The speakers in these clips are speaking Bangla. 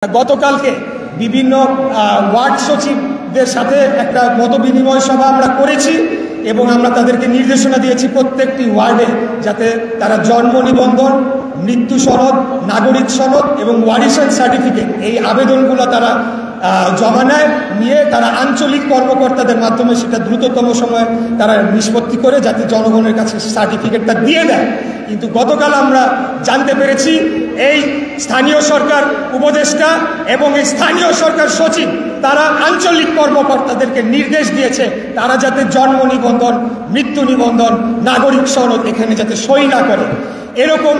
গতকালকে বিভিন্ন ওয়ার্ড সচিবদের সাথে একটা মত বিনিময় সভা আমরা করেছি এবং আমরা তাদেরকে নির্দেশনা দিয়েছি প্রত্যেকটি ওয়ার্ডে যাতে তারা জন্ম নিবন্ধন, মৃত্যু সনদ, নাগরিক সনদ এবং ওয়ারিশান সার্টিফিকেট এই আবেদনগুলো তারা জমা নেয়, নিয়ে তারা আঞ্চলিক কর্মকর্তাদের মাধ্যমে সেটা দ্রুততম সময়ে তারা নিষ্পত্তি করে যাতে জনগণের কাছে সার্টিফিকেটটা দিয়ে দেয়। কিন্তু গতকাল আমরা জানতে পেরেছি এই স্থানীয় সরকার উপদেষ্টা এবং এই স্থানীয় সরকার সচিব তারা আঞ্চলিক কর্মকর্তাদেরকে নির্দেশ দিয়েছে তারা যাতে জন্ম নিবন্ধন, মৃত্যু নিবন্ধন, নাগরিক সনদ এখানে যাতে সই না করে। এরকম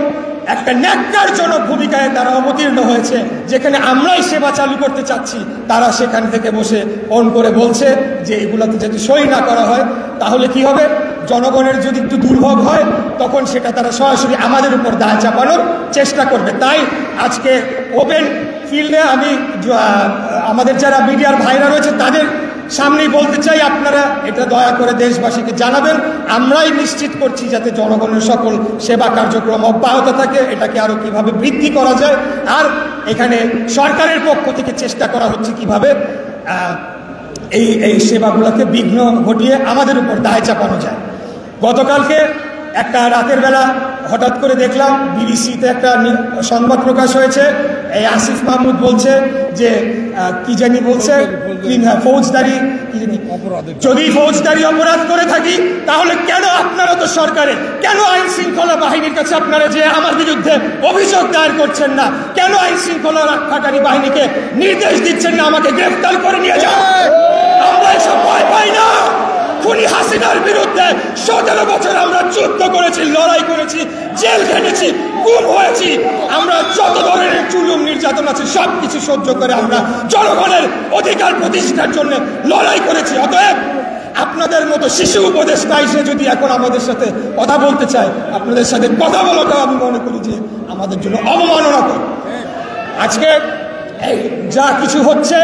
একটা ন্যাক্কারজনক ভূমিকায় তারা অবতীর্ণ হয়েছে, যেখানে আমরাই সেবা চালু করতে চাচ্ছি তারা সেখান থেকে বসে অন করে বলছে যে এগুলাতে যদি সই না করা হয় তাহলে কি হবে, জনগণের যদি একটু দুর্ভোগ হয় তখন সেটা তারা সরাসরি আমাদের উপর দায় চাপানোর চেষ্টা করবে। তাই আজকে ওপেন ফিল্ডে আমি আমাদের যারা মিডিয়ার ভাইরা রয়েছে তাদের সামনেই বলতে চাই, আপনারা এটা দয়া করে দেশবাসীকে জানাবেন। আমরাই নিশ্চিত করছি যাতে জনগণের সকল সেবা কার্যক্রম অব্যাহত থাকে, এটাকে আরও কিভাবে বৃদ্ধি করা যায়, আর এখানে সরকারের পক্ষ থেকে চেষ্টা করা হচ্ছে কিভাবে এই সেবাগুলোকে বিঘ্ন ঘটিয়ে আমাদের উপর দায় চাপানো যায়। গতকালকে একটা রাতের বেলা হঠাৎ করে দেখলাম বিবিসিতে একটা সংবাদ প্রকাশ হয়েছে, এই আসিফ মাহমুদ বলছে যে কি জানি বলছে, ফৌজদারি যদি ফৌজদারি অপরাধ করে থাকি তাহলে কেন আপনারা তো সরকারে, কেন আইন শৃঙ্খলা বাহিনীর কাছে আপনারা যে আমার বিরুদ্ধে অভিযোগ দায়ের করছেন না, কেন আইন শৃঙ্খলা রক্ষাকারী বাহিনীকে নির্দেশ দিচ্ছেন না আমাকে গ্রেফতার করে নিয়ে যান? আমরা এসব ভয় পাই না। খুনি হাসিনার বিরুদ্ধে 17 বছর আমরা যুদ্ধ করেছি, লড়াই করেছি, জেল খেটেছি, গুম হয়েছি, আমরা যত ধরনের জুলুম নির্যাতন আছে সব কিছু সহ্য করে আমরা জনগণের অধিকার প্রতিষ্ঠার জন্য লড়াই করেছি। অতএব আপনাদের মতো শিশু উপদেষ্টা এসে যদি এখন আমাদের সাথে কথা বলতে চায়, আপনাদের সাথে কথা বলাটাও আমি মনে করি যে আমাদের জন্য অবমাননা করে। আজকে এই যা কিছু হচ্ছে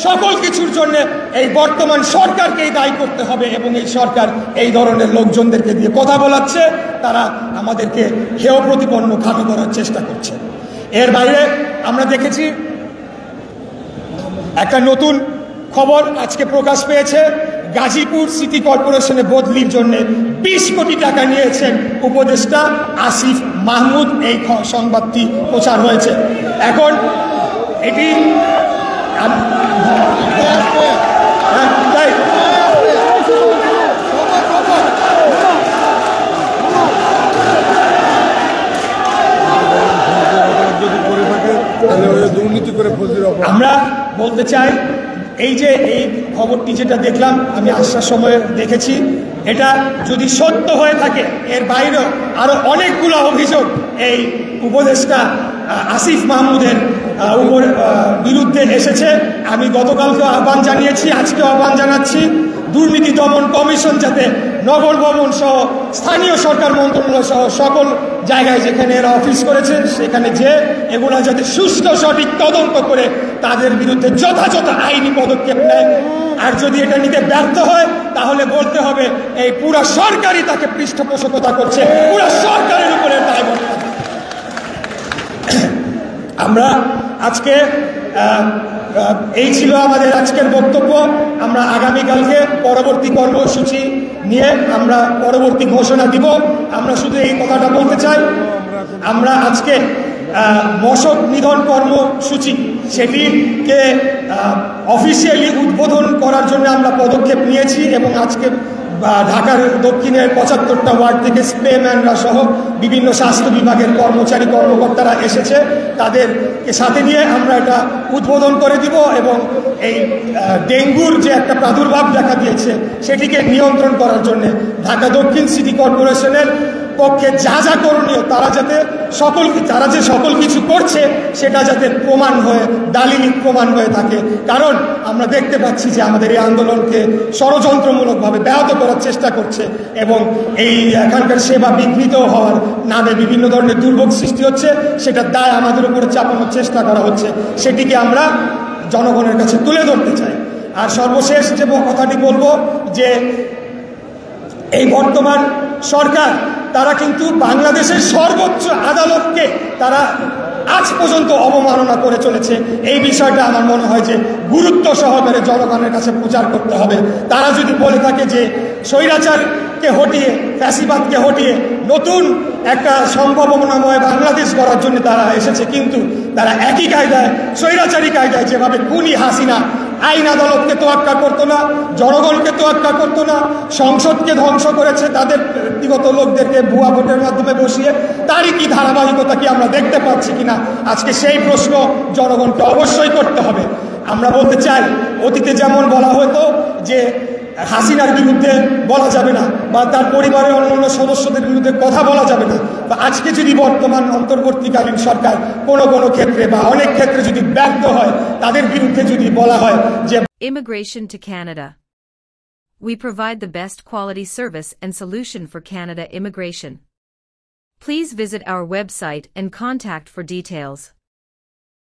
সকল কিছুর জন্য এই বর্তমান সরকারকেই দায়ী করতে হবে এবং এই সরকার এই ধরনের লোকজনদেরকে দিয়ে কথা বলাচ্ছে, তারা আমাদেরকে হেয় প্রতিপন্ন খাটো করার চেষ্টা করছে। এর বাইরে আমরা দেখেছি একটা নতুন খবর আজকে প্রকাশ পেয়েছে, গাজীপুর সিটি কর্পোরেশনে বদলির জন্য 20 কোটি টাকা নিয়েছেন উপদেষ্টা আসিফ মাহমুদ, এই সংবাদটি প্রচার হয়েছে। এখন এটি আমরা বলতে চাই, এই যে এই খবরটি যেটা দেখলাম আমি আসার সময় দেখেছি, এটা যদি সত্য হয়ে থাকে এর বাইরেও আরো অনেকগুলো অভিযোগ এই উপদেষ্টা আসিফ মাহমুদের বিরুদ্ধে এসেছে। আমি গতকালকে আহ্বান জানিয়েছি, আজকে আহ্বান জানাচ্ছি, দুর্নীতি দমন কমিশন যাতে নগর ভবন সহ স্থানীয় সরকার মন্ত্রণালয় সহ সকল জায়গায় যেখানে এরা অফিস করেছে সেখানে যে এগুলো যাতে সুষ্ঠু সঠিক তদন্ত করে তাদের বিরুদ্ধে যথাযথ আইনি পদক্ষেপ নেয়। আর যদি এটা নিতে ব্যর্থ হয় তাহলে বলতে হবে এই পুরা সরকারই তাকে পৃষ্ঠপোষকতা করছে, পুরা সরকারের উপরে দায়বদ্ধ। আমরা আজকে এই ছিল আমাদের আজকের বক্তব্য। আমরা আগামীকালকে পরবর্তী কর্মসূচি নিয়ে আমরা পরবর্তী ঘোষণা দিব। আমরা শুধু এই কথাটা বলতে চাই, আমরা আজকে মশক নিধন কর্মসূচি সেটিকে অফিসিয়ালি উদ্বোধন করার জন্য আমরা পদক্ষেপ নিয়েছি এবং আজকে ঢাকার দক্ষিণের 75টা ওয়ার্ড থেকে স্প্রেম্যানরা সহ বিভিন্ন স্বাস্থ্য বিভাগের কর্মচারী কর্মকর্তারা এসেছে, তাদেরকে সাথে নিয়ে আমরা এটা উদ্বোধন করে দিব এবং এই ডেঙ্গুর যে একটা প্রাদুর্ভাব দেখা দিয়েছে সেটিকে নিয়ন্ত্রণ করার জন্য ঢাকা দক্ষিণ সিটি কর্পোরেশনের পক্ষে যা যা করণীয় তারা যে সকল কিছু করছে সেটা যাতে প্রমাণ হয়ে দালিলিক প্রমাণ হয়ে থাকে। কারণ আমরা দেখতে পাচ্ছি যে আমাদের এই আন্দোলনকে ষড়যন্ত্রমূলকভাবে ব্যাহত করার চেষ্টা করছে এবং এই এখানকার সেবা বিঘ্নিত হওয়ার নামে বিভিন্ন ধরনের দুর্ভোগ সৃষ্টি হচ্ছে, সেটার দায় আমাদের উপরে চাপানোর চেষ্টা করা হচ্ছে, সেটিকে আমরা জনগণের কাছে তুলে ধরতে চাই। আর সর্বশেষ যে কথাটি বলবো যে এই বর্তমান সরকার তারা কিন্তু বাংলাদেশের সর্বোচ্চ আদালতকে তারা আজ পর্যন্ত অবমাননা করে চলেছে, এই বিষয়টা আমার মনে হয় যে গুরুত্ব সহকারে জনগণের কাছে প্রচার করতে হবে। তারা যদি বলে থাকে যে স্বৈরাচারকে হটিয়ে, ফ্যাসিবাদকে হটিয়ে নতুন একটা সম্ভাবনাময় বাংলাদেশ গড়ার জন্য তারা এসেছে, কিন্তু তারা একই কায়দায়, স্বৈরাচারী কায়দায় যেভাবে খুনি হাসিনা আইন আদালতকে তোয়াক্কা করতো না, জনগণকে তোয়াক্কা করতো না, সংসদকে ধ্বংস করেছে তাদের ব্যক্তিগত লোকদেরকে ভুয়া ভোটের মাধ্যমে বসিয়ে, তারই কি ধারাবাহিকতা কি আমরা দেখতে পাচ্ছি কিনা, আজকে সেই প্রশ্ন জনগণকে অবশ্যই করতে হবে। আমরা বলতে চাই, অতীতে যেমন বলা হতো যে হাসিনার বিরুদ্ধে বলা যাবে না বা তার পরিবারের অন্যান্য সদস্যদের বিরুদ্ধে কথা বলা যাবে না, বা আজকে যদি বর্তমান অন্তর্বর্তীকালীন সরকার কোনো কোনো ক্ষেত্রে বা অনেক ক্ষেত্রে যদি ব্যর্থ হয়, তাদের বিরুদ্ধে যদি বলা হয় যে Immigration to Canada. We provide the best quality service and solution for Canada immigration. Please visit our website and contact for details.